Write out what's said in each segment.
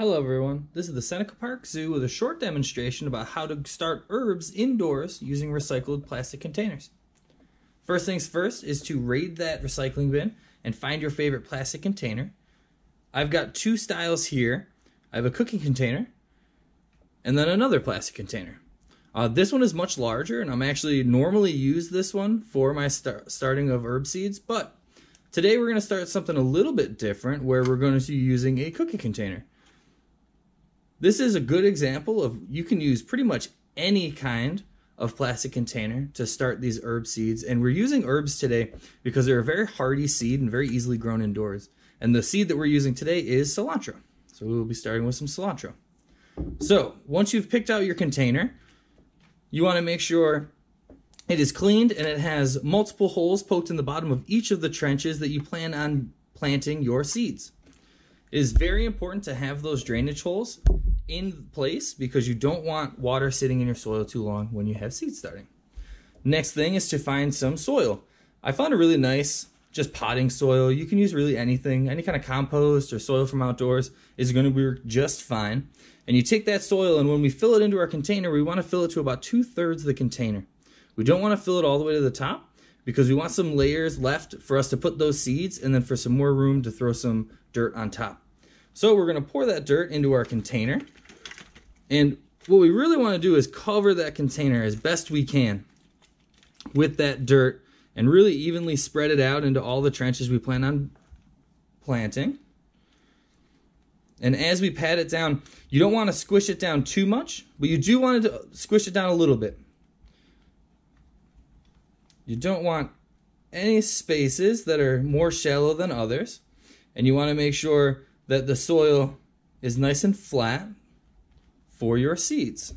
Hello everyone, this is the Seneca Park Zoo with a short demonstration about how to start herbs indoors using recycled plastic containers. First things first is to raid that recycling bin and find your favorite plastic container. I've got two styles here. I have a cooking container and then another plastic container. This one is much larger, and I'm actually normally use this one for my starting of herb seeds, but today we're going to start something a little bit different where we're going to be using a cooking container. This is a good example of you can use pretty much any kind of plastic container to start these herb seeds. And we're using herbs today because they're a very hardy seed and very easily grown indoors. And the seed that we're using today is cilantro. So we'll be starting with some cilantro. So once you've picked out your container, you want to make sure it is cleaned and it has multiple holes poked in the bottom of each of the trenches that you plan on planting your seeds. It is very important to have those drainage holes in place because you don't want water sitting in your soil too long when you have seeds starting. Next thing is to find some soil. I found a really nice just potting soil. You can use really anything, any kind of compost or soil from outdoors is going to work just fine. And you take that soil, and when we fill it into our container, we want to fill it to about 2/3 of the container. We don't want to fill it all the way to the top because we want some layers left for us to put those seeds and then for some more room to throw some dirt on top. So we're going to pour that dirt into our container. And what we really want to do is cover that container as best we can with that dirt and really evenly spread it out into all the trenches we plan on planting. And as we pat it down, you don't want to squish it down too much, but you do want to squish it down a little bit. You don't want any spaces that are more shallow than others. And you want to make sure that the soil is nice and flat for your seeds.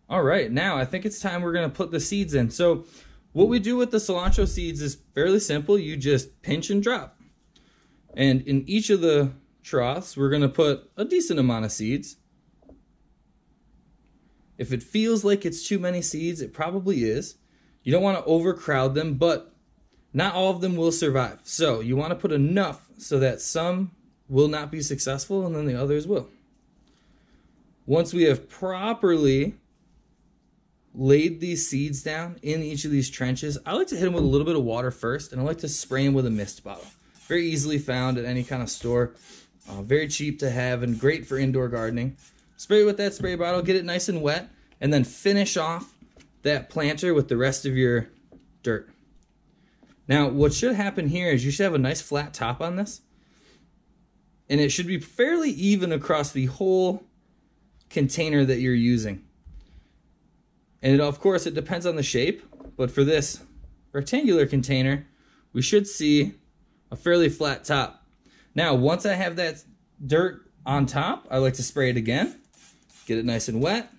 All right, now I think it's time we're going to put the seeds in. So what we do with the cilantro seeds is fairly simple. You just pinch and drop. And in each of the troughs, we're going to put a decent amount of seeds. If it feels like it's too many seeds, it probably is. You don't want to overcrowd them, but not all of them will survive. So you want to put enough so that some will not be successful and then the others will. Once we have properly laid these seeds down in each of these trenches, I like to hit them with a little bit of water first, and I like to spray them with a mist bottle. Very easily found at any kind of store. Very cheap to have and great for indoor gardening. Spray it with that spray bottle, get it nice and wet, and then finish off that planter with the rest of your dirt. Now, what should happen here is you should have a nice flat top on this, and it should be fairly even across the whole container that you're using. And of course, it depends on the shape, but for this rectangular container, we should see a fairly flat top. Now, once I have that dirt on top, I like to spray it again, get it nice and wet.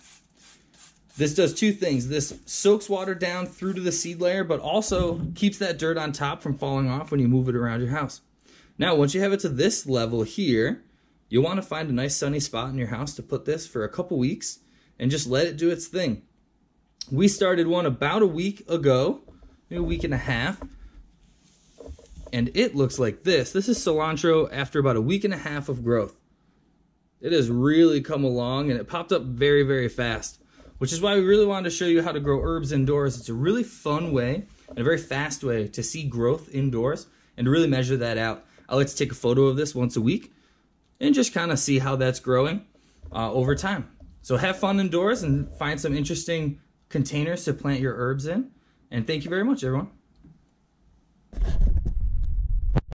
This does two things. This soaks water down through to the seed layer, but also keeps that dirt on top from falling off when you move it around your house. Now, once you have it to this level here, you'll want to find a nice sunny spot in your house to put this for a couple weeks and just let it do its thing. We started one about a week ago, maybe a week and a half, and it looks like this. This is cilantro after about a week and a half of growth. It has really come along, and it popped up very, very fast, which is why we really wanted to show you how to grow herbs indoors. It's a really fun way and a very fast way to see growth indoors and to really measure that out. I like to take a photo of this once a week and just kind of see how that's growing over time. So have fun indoors and find some interesting containers to plant your herbs in. And thank you very much, everyone.